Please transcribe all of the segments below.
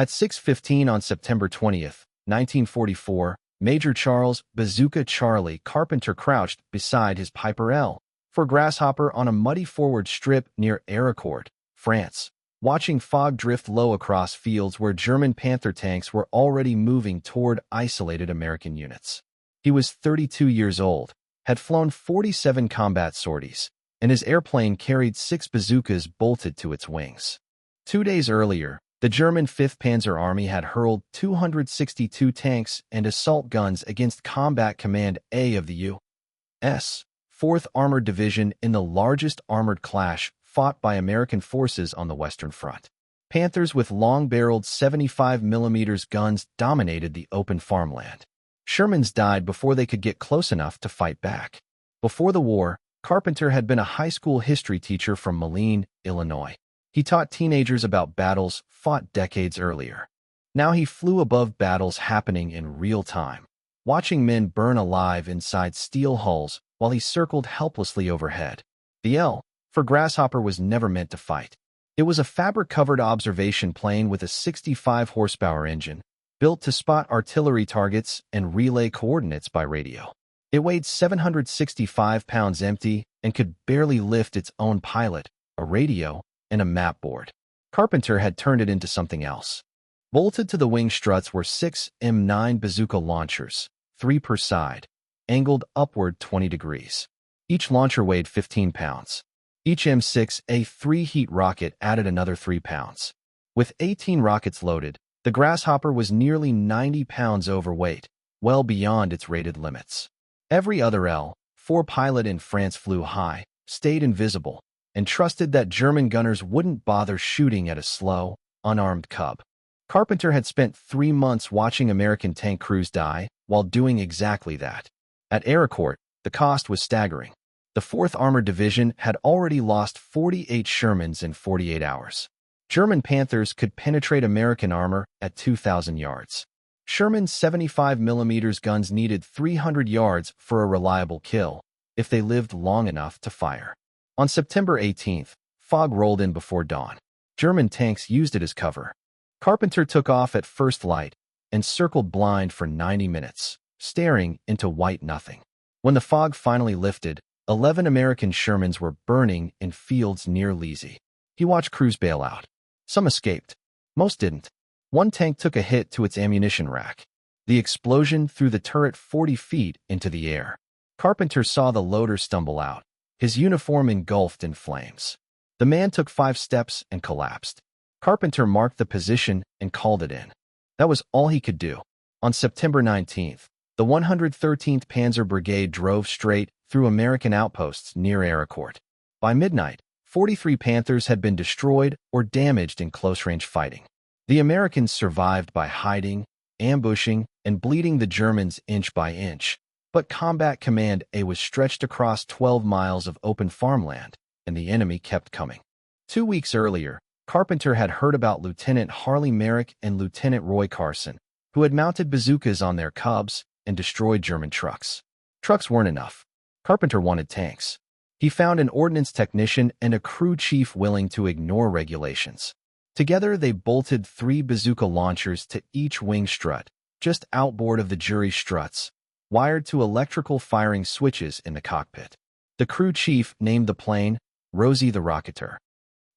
At 6:15 on September 20th, 1944, Major Charles "Bazooka Charlie" Carpenter crouched beside his Piper L-4 Grasshopper on a muddy forward strip near Ericourt, France, watching fog drift low across fields where German Panther tanks were already moving toward isolated American units. He was 32 years old, had flown 47 combat sorties, and his airplane carried 6 bazookas bolted to its wings. 2 days earlier, the German 5th Panzer Army had hurled 262 tanks and assault guns against Combat Command A of the U.S. 4th Armored Division in the largest armored clash fought by American forces on the Western Front. Panthers with long-barreled 75mm guns dominated the open farmland. Shermans died before they could get close enough to fight back. Before the war, Carpenter had been a high school history teacher from Moline, Illinois. He taught teenagers about battles fought decades earlier. Now he flew above battles happening in real time, watching men burn alive inside steel hulls while he circled helplessly overhead. The L-4 Grasshopper was never meant to fight. It was a fabric-covered observation plane with a 65-horsepower engine, built to spot artillery targets and relay coordinates by radio. It weighed 765 pounds empty and could barely lift its own pilot, a radio, and a map board. Carpenter had turned it into something else. Bolted to the wing struts were 6 M9 bazooka launchers, 3 per side, angled upward 20 degrees. Each launcher weighed 15 pounds. Each M6A3 heat rocket added another 3 pounds. With 18 rockets loaded, the Grasshopper was nearly 90 pounds overweight, well beyond its rated limits. Every other L-4 pilot in France flew high, stayed invisible, and trusted that German gunners wouldn't bother shooting at a slow, unarmed cub. Carpenter had spent 3 months watching American tank crews die while doing exactly that. At Ericourt, the cost was staggering. The 4th Armored Division had already lost 48 Shermans in 48 hours. German Panthers could penetrate American armor at 2,000 yards. Sherman's 75mm guns needed 300 yards for a reliable kill, if they lived long enough to fire. On September 18th, fog rolled in before dawn. German tanks used it as cover. Carpenter took off at first light and circled blind for 90 minutes, staring into white nothing. When the fog finally lifted, 11 American Shermans were burning in fields near Leasy. He watched crews bail out. Some escaped. Most didn't. One tank took a hit to its ammunition rack. The explosion threw the turret 40 feet into the air. Carpenter saw the loader stumble out, his uniform engulfed in flames. The man took 5 steps and collapsed. Carpenter marked the position and called it in. That was all he could do. On September 19th, the 113th Panzer Brigade drove straight through American outposts near Ericourt. By midnight, 43 Panthers had been destroyed or damaged in close-range fighting. The Americans survived by hiding, ambushing, and bleeding the Germans inch by inch. But Combat Command A was stretched across 12 miles of open farmland, and the enemy kept coming. 2 weeks earlier, Carpenter had heard about Lieutenant Harley Merrick and Lieutenant Roy Carson, who had mounted bazookas on their Cubs and destroyed German trucks. Trucks weren't enough. Carpenter wanted tanks. He found an ordnance technician and a crew chief willing to ignore regulations. Together, they bolted 3 bazooka launchers to each wing strut, just outboard of the jury struts, wired to electrical firing switches in the cockpit. The crew chief named the plane Rosie the Rocketer.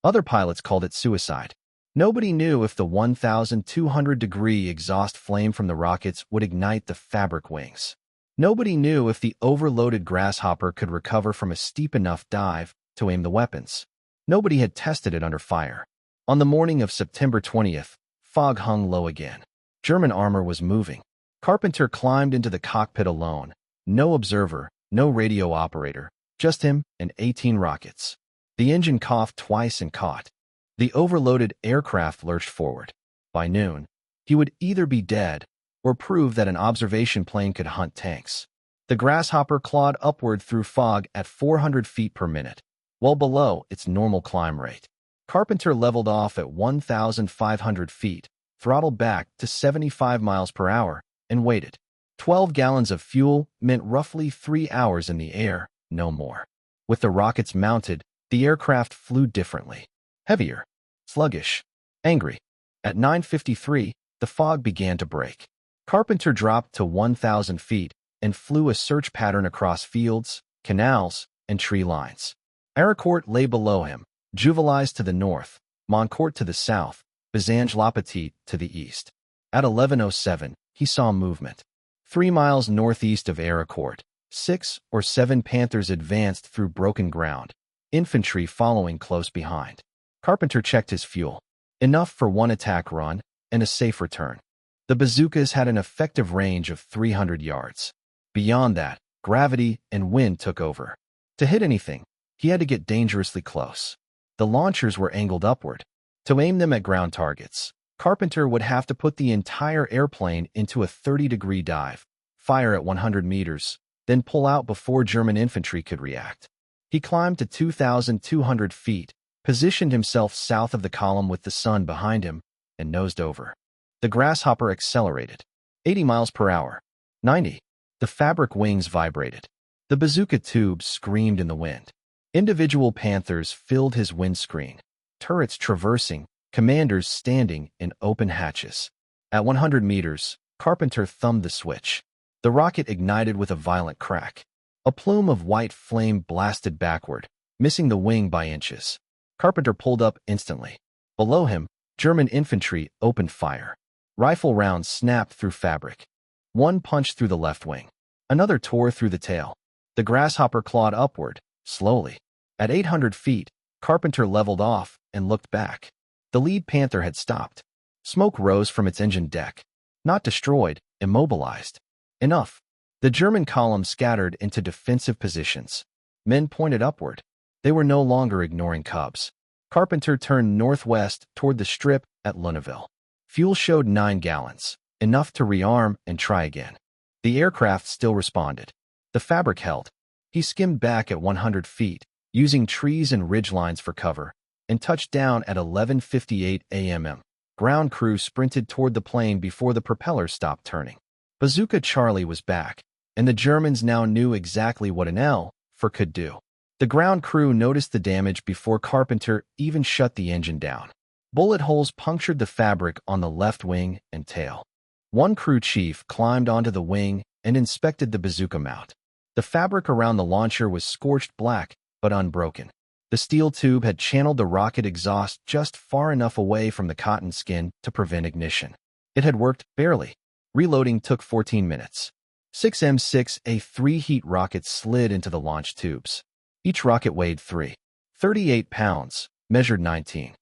Other pilots called it suicide. Nobody knew if the 1,200-degree exhaust flame from the rockets would ignite the fabric wings. Nobody knew if the overloaded Grasshopper could recover from a steep enough dive to aim the weapons. Nobody had tested it under fire. On the morning of September 20th, fog hung low again. German armor was moving. Carpenter climbed into the cockpit alone. No observer, no radio operator, just him and 18 rockets. The engine coughed twice and caught. The overloaded aircraft lurched forward. By noon, he would either be dead or prove that an observation plane could hunt tanks. The Grasshopper clawed upward through fog at 400 feet per minute, well below its normal climb rate. Carpenter leveled off at 1,500 feet, throttled back to 75 miles per hour, and waited. 12 gallons of fuel meant roughly 3 hours in the air, no more. With the rockets mounted, the aircraft flew differently. Heavier, sluggish, angry. At 9:53, the fog began to break. Carpenter dropped to 1,000 feet and flew a search pattern across fields, canals, and tree lines. Aricourt lay below him, Juvilliers to the north, Moncourt to the south, Bazange-la-Petite to the east. At 11:07, he saw movement. 3 miles northeast of Aricourt, 6 or 7 Panthers advanced through broken ground, infantry following close behind. Carpenter checked his fuel. Enough for one attack run and a safe return. The bazookas had an effective range of 300 yards. Beyond that, gravity and wind took over. To hit anything, he had to get dangerously close. The launchers were angled upward. To aim them at ground targets, Carpenter would have to put the entire airplane into a 30-degree dive, fire at 100 meters, then pull out before German infantry could react. He climbed to 2,200 feet, positioned himself south of the column with the sun behind him, and nosed over. The Grasshopper accelerated. 80 miles per hour. 90. The fabric wings vibrated. The bazooka tubes screamed in the wind. Individual Panthers filled his windscreen, turrets traversing, commanders standing in open hatches. At 100 meters, Carpenter thumbed the switch. The rocket ignited with a violent crack. A plume of white flame blasted backward, missing the wing by inches. Carpenter pulled up instantly. Below him, German infantry opened fire. Rifle rounds snapped through fabric. One punched through the left wing. Another tore through the tail. The Grasshopper clawed upward, slowly. At 800 feet, Carpenter leveled off and looked back. The lead Panther had stopped. Smoke rose from its engine deck. Not destroyed, immobilized. Enough. The German column scattered into defensive positions. Men pointed upward. They were no longer ignoring Cubs. Carpenter turned northwest toward the strip at Lunéville. Fuel showed 9 gallons, enough to rearm and try again. The aircraft still responded. The fabric held. He skimmed back at 100 feet, using trees and ridgelines for cover, and touched down at 11:58 a.m. Ground crew sprinted toward the plane before the propeller stopped turning. Bazooka Charlie was back, and the Germans now knew exactly what an L-4 could do. The ground crew noticed the damage before Carpenter even shut the engine down. Bullet holes punctured the fabric on the left wing and tail. One crew chief climbed onto the wing and inspected the bazooka mount. The fabric around the launcher was scorched black, but unbroken. The steel tube had channeled the rocket exhaust just far enough away from the cotton skin to prevent ignition. It had worked, barely. Reloading took 14 minutes. 6M6A3 heat rockets slid into the launch tubes. Each rocket weighed 38 pounds, measured 19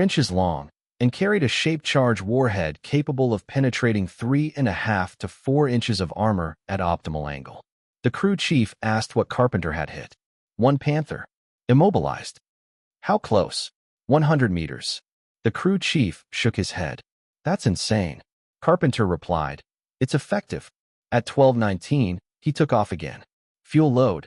inches long, and carried a shaped-charge warhead capable of penetrating 3.5 to 4 inches of armor at optimal angle. The crew chief asked what Carpenter had hit. 1 Panther. Immobilized. How close? 100 meters. The crew chief shook his head. That's insane. Carpenter replied. It's effective. At 12:19, he took off again. Fuel load,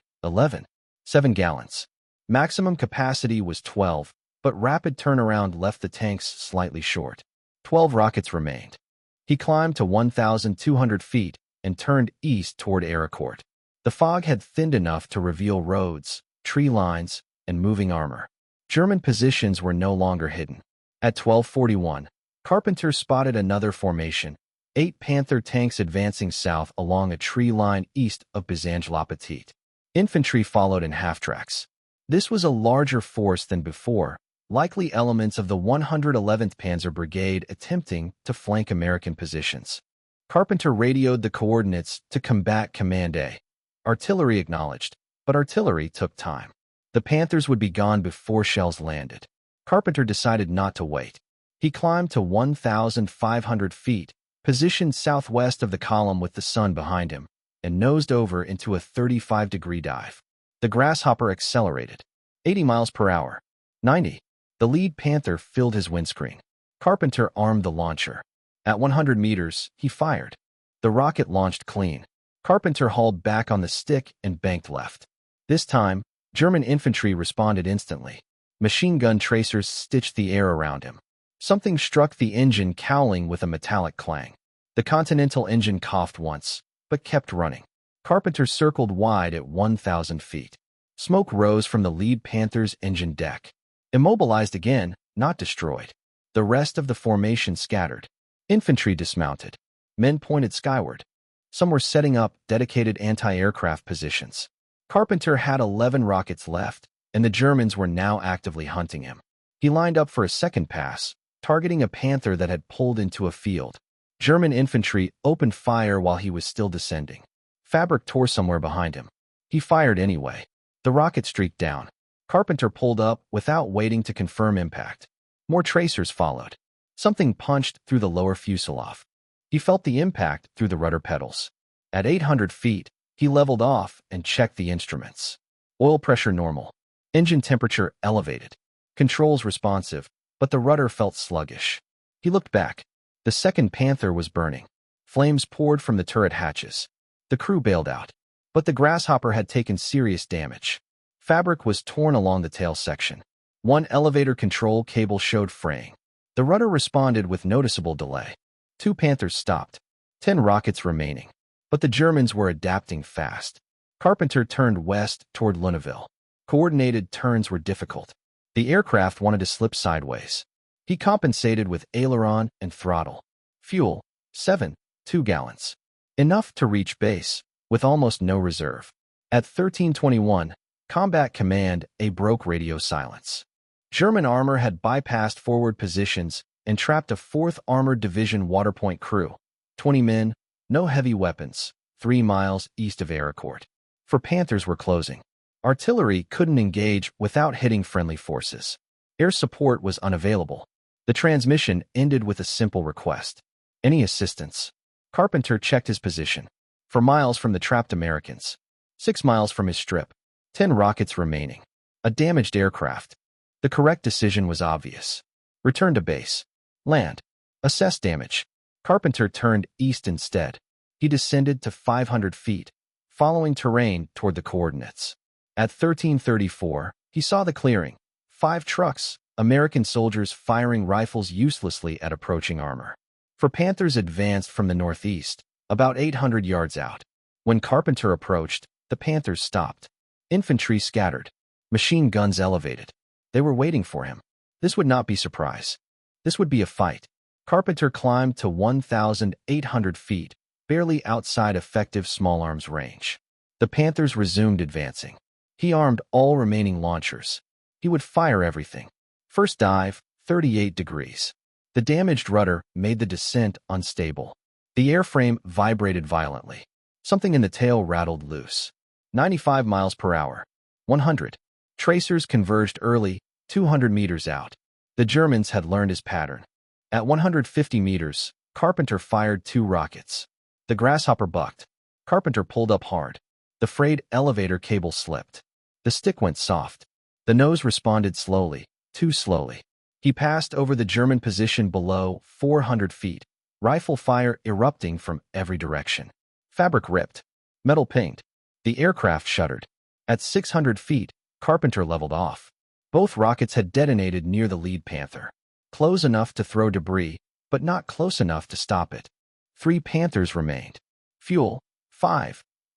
7 gallons. Maximum capacity was 12, but rapid turnaround left the tanks slightly short. 12 rockets remained. He climbed to 1,200 feet and turned east toward Aricourt. The fog had thinned enough to reveal roads, tree lines, and moving armor. German positions were no longer hidden. At 12:41, Carpenter spotted another formation, 8 Panther tanks advancing south along a tree line east of Bazange-la-Petite. Infantry followed in half-tracks. This was a larger force than before, likely elements of the 111th Panzer Brigade attempting to flank American positions. Carpenter radioed the coordinates to Combat Command A. Artillery acknowledged, but artillery took time. The Panthers would be gone before shells landed. Carpenter decided not to wait. He climbed to 1,500 feet, positioned southwest of the column with the sun behind him, and nosed over into a 35-degree dive. The Grasshopper accelerated. 80 miles per hour. 90. The lead Panther filled his windscreen. Carpenter armed the launcher. At 100 meters, he fired. The rocket launched clean. Carpenter hauled back on the stick and banked left. This time, German infantry responded instantly. Machine gun tracers stitched the air around him. Something struck the engine, cowling with a metallic clang. The Continental engine coughed once, but kept running. Carpenter circled wide at 1,000 feet. Smoke rose from the lead Panther's engine deck. Immobilized again, not destroyed. The The rest of the formation scattered. Infantry dismounted. Men pointed skyward. Some were setting up dedicated anti-aircraft positions. Carpenter had 11 rockets left, and the Germans were now actively hunting him. He lined up for a second pass, targeting a Panther that had pulled into a field. German infantry opened fire while he was still descending. Fabric tore somewhere behind him. He fired anyway. The rocket streaked down. Carpenter pulled up without waiting to confirm impact. More tracers followed. Something punched through the lower fuselage. He felt the impact through the rudder pedals. At 800 feet, he leveled off and checked the instruments. Oil pressure normal. Engine temperature elevated. Controls responsive, but the rudder felt sluggish. He looked back. The second Panther was burning. Flames poured from the turret hatches. The crew bailed out. But the Grasshopper had taken serious damage. Fabric was torn along the tail section. One elevator control cable showed fraying. The rudder responded with noticeable delay. 2 Panthers stopped. 10 rockets remaining. But the Germans were adapting fast. Carpenter turned west toward Lunéville. Coordinated turns were difficult. The aircraft wanted to slip sideways. He compensated with aileron and throttle. Fuel, 2 gallons. Enough to reach base, with almost no reserve. At 13:21, Combat Command A broke radio silence. German armor had bypassed forward positions and trapped a 4th Armored Division Waterpoint crew. 20 men, no heavy weapons, 3 miles east of Aérocourt. For Panthers were closing. Artillery couldn't engage without hitting friendly forces. Air support was unavailable. The transmission ended with a simple request. Any assistance? Carpenter checked his position. 4 miles from the trapped Americans. 6 miles from his strip. 10 rockets remaining. A damaged aircraft. The correct decision was obvious. Return to base. Land. Assess damage. Carpenter turned east instead. He descended to 500 feet, following terrain toward the coordinates. At 13:34, he saw the clearing. 5 trucks, American soldiers firing rifles uselessly at approaching armor. For Panthers advanced from the northeast, about 800 yards out. When Carpenter approached, the Panthers stopped. Infantry scattered. Machine guns elevated. They were waiting for him. This would not be surprise. This would be a fight. Carpenter climbed to 1,800 feet, barely outside effective small arms range. The Panthers resumed advancing. He armed all remaining launchers. He would fire everything. First dive, 38 degrees. The damaged rudder made the descent unstable. The airframe vibrated violently. Something in the tail rattled loose. 95 miles per hour. 100. Tracers converged early, 200 meters out. The Germans had learned his pattern. At 150 meters, Carpenter fired 2 rockets. The Grasshopper bucked. Carpenter pulled up hard. The frayed elevator cable slipped. The stick went soft. The nose responded slowly, too slowly. He passed over the German position below 400 feet, rifle fire erupting from every direction. Fabric ripped. Metal pinged. The aircraft shuddered. At 600 feet, Carpenter leveled off. Both rockets had detonated near the lead Panther. Close enough to throw debris, but not close enough to stop it. 3 Panthers remained. Fuel,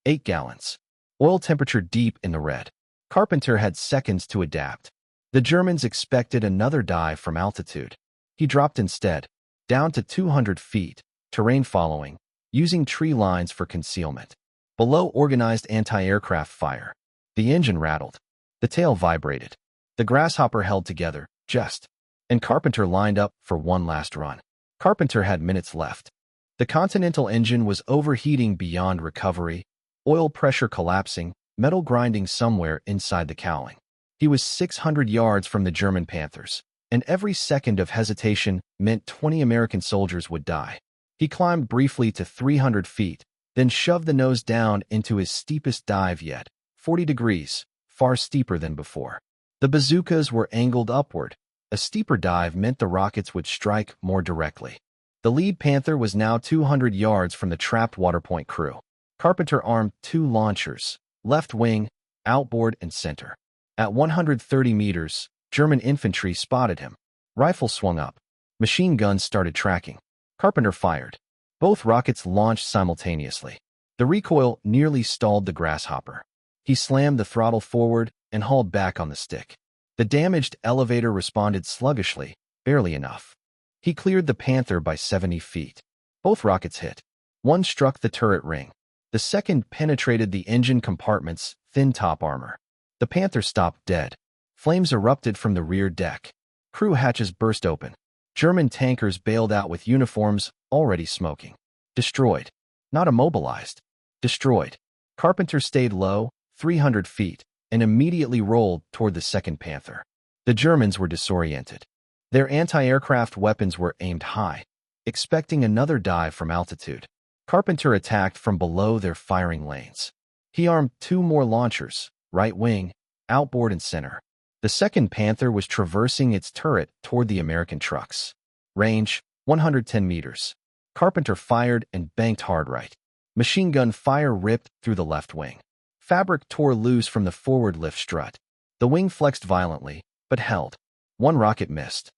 8 gallons. Oil temperature deep in the red. Carpenter had seconds to adapt. The Germans expected another dive from altitude. He dropped instead, down to 200 feet, terrain following, using tree lines for concealment. Below organized anti-aircraft fire. The engine rattled. The tail vibrated. The Grasshopper held together, and Carpenter lined up for one last run. Carpenter had minutes left. The Continental engine was overheating beyond recovery, oil pressure collapsing, metal grinding somewhere inside the cowling. He was 600 yards from the German Panthers, and every second of hesitation meant 20 American soldiers would die. He climbed briefly to 300 feet, then shoved the nose down into his steepest dive yet, 40 degrees, far steeper than before. The bazookas were angled upward. A steeper dive meant the rockets would strike more directly. The lead Panther was now 200 yards from the trapped Waterpoint crew. Carpenter armed 2 launchers, left wing, outboard, and center. At 130 meters, German infantry spotted him. Rifle swung up. Machine guns started tracking. Carpenter fired. Both rockets launched simultaneously. The recoil nearly stalled the Grasshopper. He slammed the throttle forward and hauled back on the stick. The damaged elevator responded sluggishly, barely enough. He cleared the Panther by 70 feet. Both rockets hit. One struck the turret ring. The second penetrated the engine compartment's thin top armor. The Panther stopped dead. Flames erupted from the rear deck. Crew hatches burst open. German tankers bailed out with uniforms already smoking. Destroyed. Not immobilized. Destroyed. Carpenter stayed low, 300 feet, and immediately rolled toward the second Panther. The Germans were disoriented. Their anti-aircraft weapons were aimed high, expecting another dive from altitude. Carpenter attacked from below their firing lanes. He armed 2 more launchers, right wing, outboard and center. The second Panther was traversing its turret toward the American trucks. Range, 110 meters. Carpenter fired and banked hard right. Machine gun fire ripped through the left wing. Fabric tore loose from the forward lift strut. The wing flexed violently, but held. One rocket missed.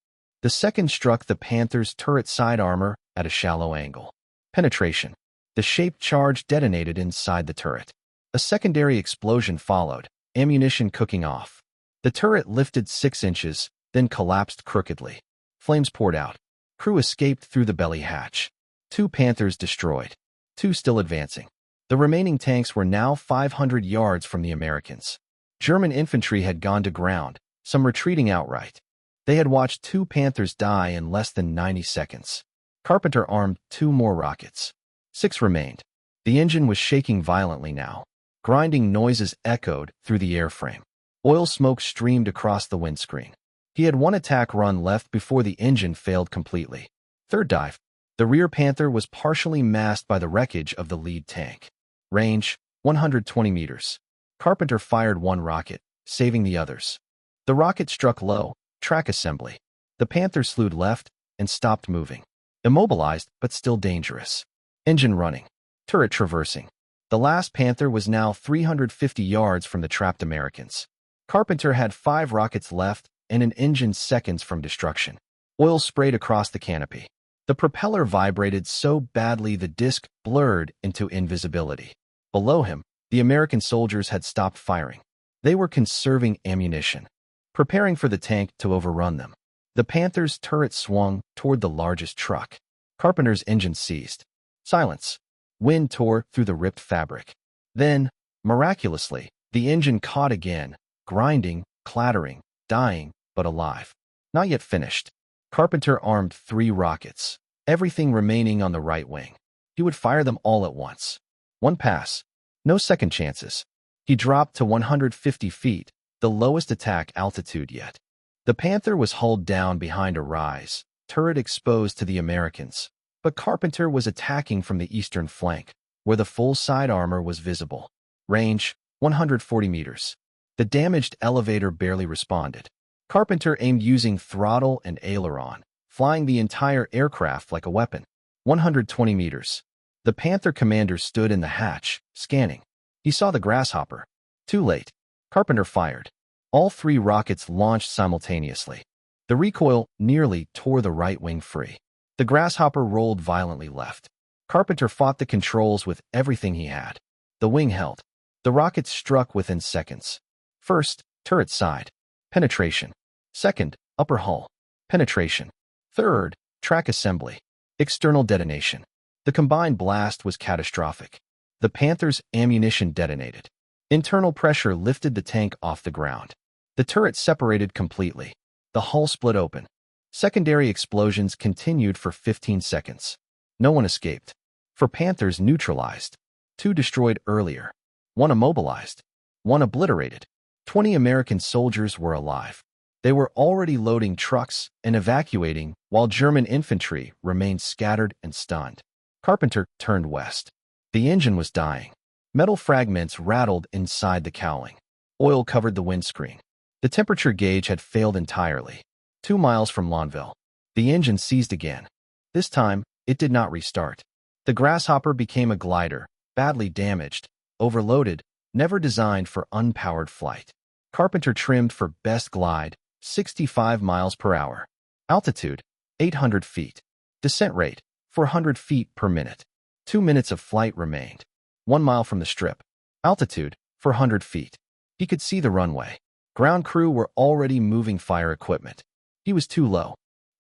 The second struck the Panther's turret side armor at a shallow angle. Penetration. The shaped charge detonated inside the turret. A secondary explosion followed, ammunition cooking off. The turret lifted 6 inches, then collapsed crookedly. Flames poured out. Crew escaped through the belly hatch. 2 Panthers destroyed. 2 still advancing. The remaining tanks were now 500 yards from the Americans. German infantry had gone to ground, some retreating outright. They had watched 2 Panthers die in less than 90 seconds. Carpenter armed 2 more rockets. 6 remained. The engine was shaking violently now. Grinding noises echoed through the airframe. Oil smoke streamed across the windscreen. He had 1 attack run left before the engine failed completely. Third dive. The rear Panther was partially masked by the wreckage of the lead tank. Range, 120 meters. Carpenter fired 1 rocket, saving the others. The rocket struck low, track assembly. The Panther slewed left and stopped moving. Immobilized, but still dangerous. Engine running. Turret traversing. The last Panther was now 350 yards from the trapped Americans. Carpenter had 5 rockets left and an engine seconds from destruction. Oil sprayed across the canopy. The propeller vibrated so badly the disc blurred into invisibility. Below him, the American soldiers had stopped firing. They were conserving ammunition, preparing for the tank to overrun them. The Panther's turret swung toward the largest truck. Carpenter's engine seized. Silence. Wind tore through the ripped fabric. Then, miraculously, the engine caught again, grinding, clattering, dying, but alive. Not yet finished. Carpenter armed 3 rockets, everything remaining on the right wing. He would fire them all at once. 1 pass. No second chances. He dropped to 150 feet, the lowest attack altitude yet. The Panther was hulled down behind a rise, turret exposed to the Americans, but Carpenter was attacking from the eastern flank, where the full side armor was visible. Range, 140 meters. The damaged elevator barely responded. Carpenter aimed using throttle and aileron, flying the entire aircraft like a weapon. 120 meters. The Panther commander stood in the hatch, scanning. He saw the Grasshopper. Too late. Carpenter fired. All 3 rockets launched simultaneously. The recoil nearly tore the right wing free. The Grasshopper rolled violently left. Carpenter fought the controls with everything he had. The wing held. The rockets struck within seconds. First, turret side. Penetration. Second, upper hull. Penetration. Third, track assembly. External detonation. The combined blast was catastrophic. The Panther's ammunition detonated. Internal pressure lifted the tank off the ground. The turret separated completely. The hull split open. Secondary explosions continued for 15 seconds. No one escaped. 4 Panthers neutralized. 2 destroyed earlier. 1 immobilized. 1 obliterated. 20 American soldiers were alive. They were already loading trucks and evacuating while German infantry remained scattered and stunned. Carpenter turned west. The engine was dying. Metal fragments rattled inside the cowling. Oil covered the windscreen. The temperature gauge had failed entirely. 2 miles from Lonville. The engine seized again. This time, it did not restart. The Grasshopper became a glider, badly damaged, overloaded, never designed for unpowered flight. Carpenter trimmed for best glide, 65 miles per hour. Altitude, 800 feet. Descent rate, 400 feet per minute. 2 minutes of flight remained. 1 mile from the strip. Altitude, 400 feet. He could see the runway. Ground crew were already moving fire equipment. He was too low.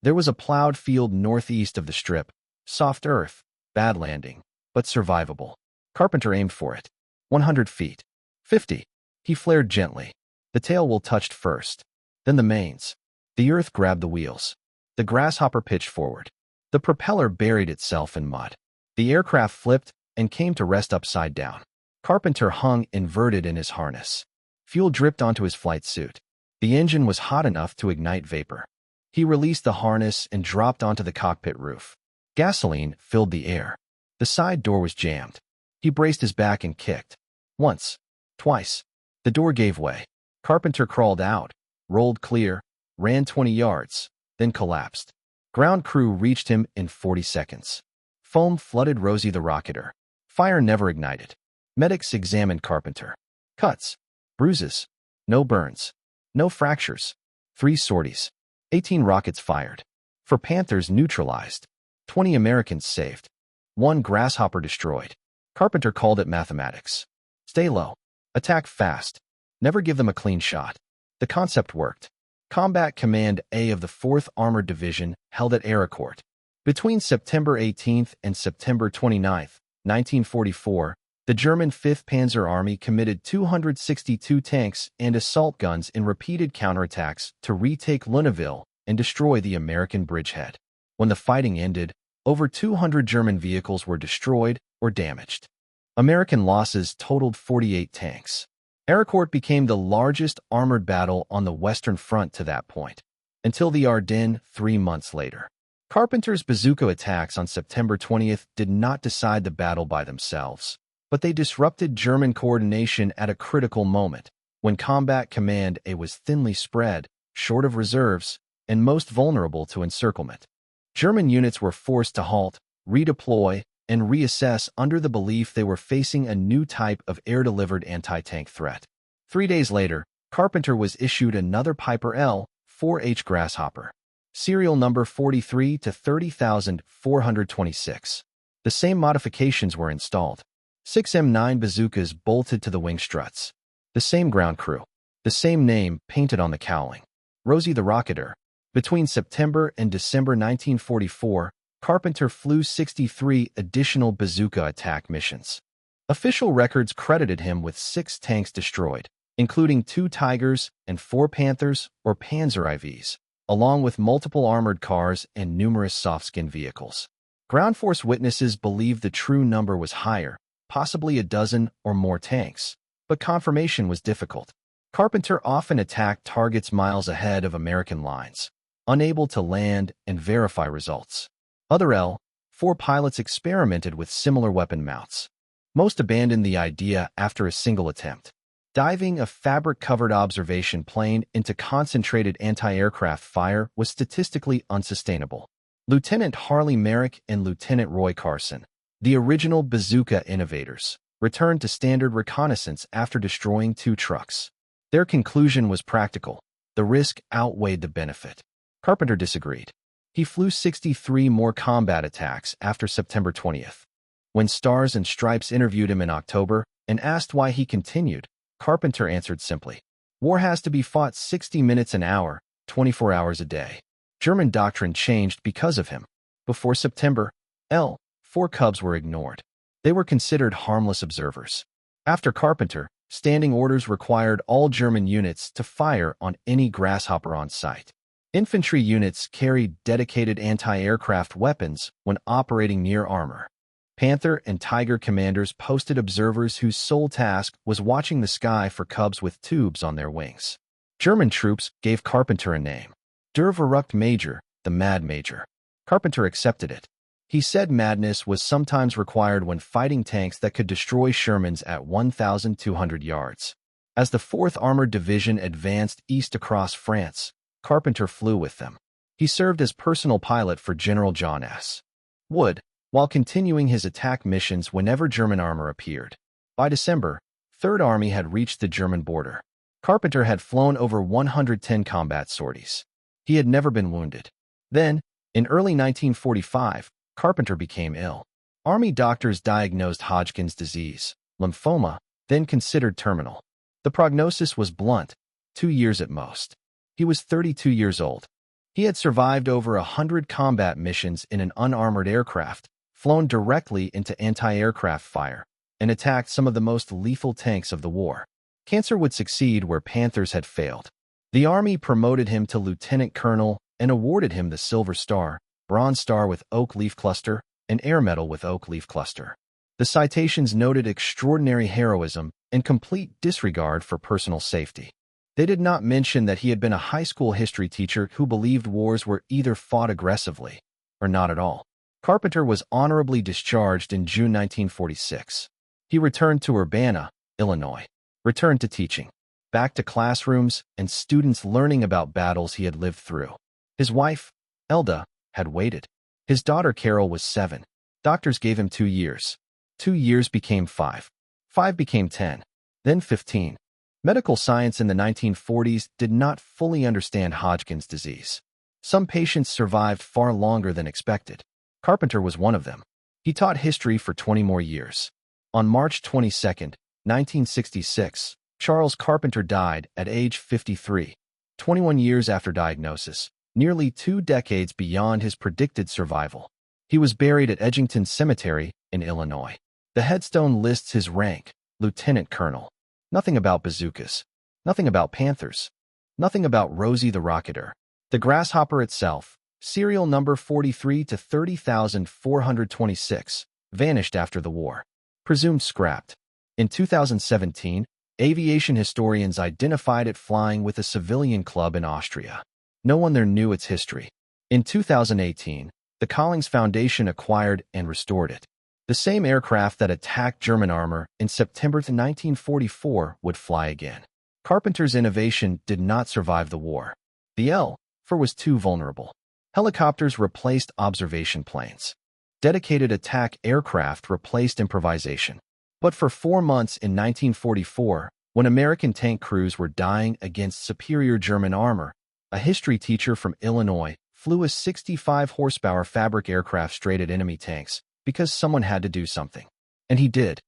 There was a plowed field northeast of the strip, soft earth, bad landing, but survivable. Carpenter aimed for it. 100 feet. 50. He flared gently. The tail wheel touched first, then the mains. The earth grabbed the wheels. The Grasshopper pitched forward. The propeller buried itself in mud. The aircraft flipped and came to rest upside down. Carpenter hung inverted in his harness. Fuel dripped onto his flight suit. The engine was hot enough to ignite vapor. He released the harness and dropped onto the cockpit roof. Gasoline filled the air. The side door was jammed. He braced his back and kicked. Once. Twice. The door gave way. Carpenter crawled out, rolled clear, ran 20 yards, then collapsed. Ground crew reached him in 40 seconds. Foam flooded Rosie the Rocketer. Fire never ignited. Medics examined Carpenter. Cuts. Bruises. No burns. No fractures. 3 sorties. 18 rockets fired. 4 Panthers neutralized. 20 Americans saved. 1 Grasshopper destroyed. Carpenter called it mathematics. Stay low. Attack fast. Never give them a clean shot. The concept worked. Combat Command A of the 4th Armored Division held at Aricourt. Between September 18th and September 29th, 1944, the German 5th Panzer Army committed 262 tanks and assault guns in repeated counterattacks to retake Lunéville and destroy the American bridgehead. When the fighting ended, over 200 German vehicles were destroyed or damaged. American losses totaled 48 tanks. Aricourt became the largest armored battle on the Western Front to that point, until the Ardennes 3 months later. Carpenter's bazooka attacks on September 20th did not decide the battle by themselves, but they disrupted German coordination at a critical moment, when Combat Command A was thinly spread, short of reserves, and most vulnerable to encirclement. German units were forced to halt, redeploy, and reassess under the belief they were facing a new type of air-delivered anti-tank threat. 3 days later, Carpenter was issued another Piper L-4 Grasshopper, serial number 43 to 30,426. The same modifications were installed. 6 M9 bazookas bolted to the wing struts. The same ground crew. The same name painted on the cowling. Rosie the Rocketer. Between September and December 1944, Carpenter flew 63 additional bazooka attack missions. Official records credited him with 6 tanks destroyed, including 2 Tigers and 4 Panthers or Panzer IVs, along with multiple armored cars and numerous soft-skin vehicles. Ground force witnesses believed the true number was higher, possibly a dozen or more tanks, but confirmation was difficult. Carpenter often attacked targets miles ahead of American lines, unable to land and verify results. Other L-4 pilots experimented with similar weapon mounts. Most abandoned the idea after a single attempt. Diving a fabric-covered observation plane into concentrated anti-aircraft fire was statistically unsustainable. Lieutenant Harley Merrick and Lieutenant Roy Carson, the original bazooka innovators, returned to standard reconnaissance after destroying 2 trucks. Their conclusion was practical. The risk outweighed the benefit. Carpenter disagreed. He flew 63 more combat attacks after September 20th. When Stars and Stripes interviewed him in October and asked why he continued, Carpenter answered simply, "War has to be fought 60 minutes an hour, 24 hours a day." German doctrine changed because of him. Before September, L-4 Cubs were ignored. They were considered harmless observers. After Carpenter, standing orders required all German units to fire on any Grasshopper on sight. Infantry units carried dedicated anti-aircraft weapons when operating near armor. Panther and Tiger commanders posted observers whose sole task was watching the sky for Cubs with tubes on their wings. German troops gave Carpenter a name, Der Verrückt Major, the Mad Major. Carpenter accepted it. He said madness was sometimes required when fighting tanks that could destroy Shermans at 1,200 yards. As the 4th Armored Division advanced east across France, Carpenter flew with them. He served as personal pilot for General John S. Wood, while continuing his attack missions whenever German armor appeared. By December, 3rd Army had reached the German border. Carpenter had flown over 110 combat sorties. He had never been wounded. Then, in early 1945, Carpenter became ill. Army doctors diagnosed Hodgkin's disease, lymphoma, then considered terminal. The prognosis was blunt, 2 years at most. He was 32 years old. He had survived over 100 combat missions in an unarmored aircraft, flown directly into anti-aircraft fire, and attacked some of the most lethal tanks of the war. Cancer would succeed where Panthers had failed. The Army promoted him to lieutenant colonel and awarded him the Silver Star, Bronze Star with Oak Leaf Cluster, and Air Medal with Oak Leaf Cluster. The citations noted extraordinary heroism and complete disregard for personal safety. They did not mention that he had been a high school history teacher who believed wars were either fought aggressively or not at all. Carpenter was honorably discharged in June 1946. He returned to Urbana, Illinois, returned to teaching, back to classrooms and students learning about battles he had lived through. His wife, Elda, had waited. His daughter Carol was 7. Doctors gave him 2 years. 2 years became 5. 5 became 10. Then 15. Medical science in the 1940s did not fully understand Hodgkin's disease. Some patients survived far longer than expected. Carpenter was one of them. He taught history for 20 more years. On March 22, 1966, Charles Carpenter died at age 53, 21 years after diagnosis, nearly 2 decades beyond his predicted survival. He was buried at Edgington Cemetery in Illinois. The headstone lists his rank, lieutenant colonel. Nothing about bazookas. Nothing about Panthers. Nothing about Rosie the Rocketer. The Grasshopper itself, serial number 43 to 30,426, vanished after the war. Presumed scrapped. In 2017, aviation historians identified it flying with a civilian club in Austria. No one there knew its history. In 2018, the Collings Foundation acquired and restored it. The same aircraft that attacked German armor in September 1944 would fly again. Carpenter's innovation did not survive the war. The L-4 was too vulnerable. Helicopters replaced observation planes. Dedicated attack aircraft replaced improvisation. But for 4 months in 1944, when American tank crews were dying against superior German armor, a history teacher from Illinois flew a 65-horsepower fabric aircraft straight at enemy tanks because someone had to do something. And he did.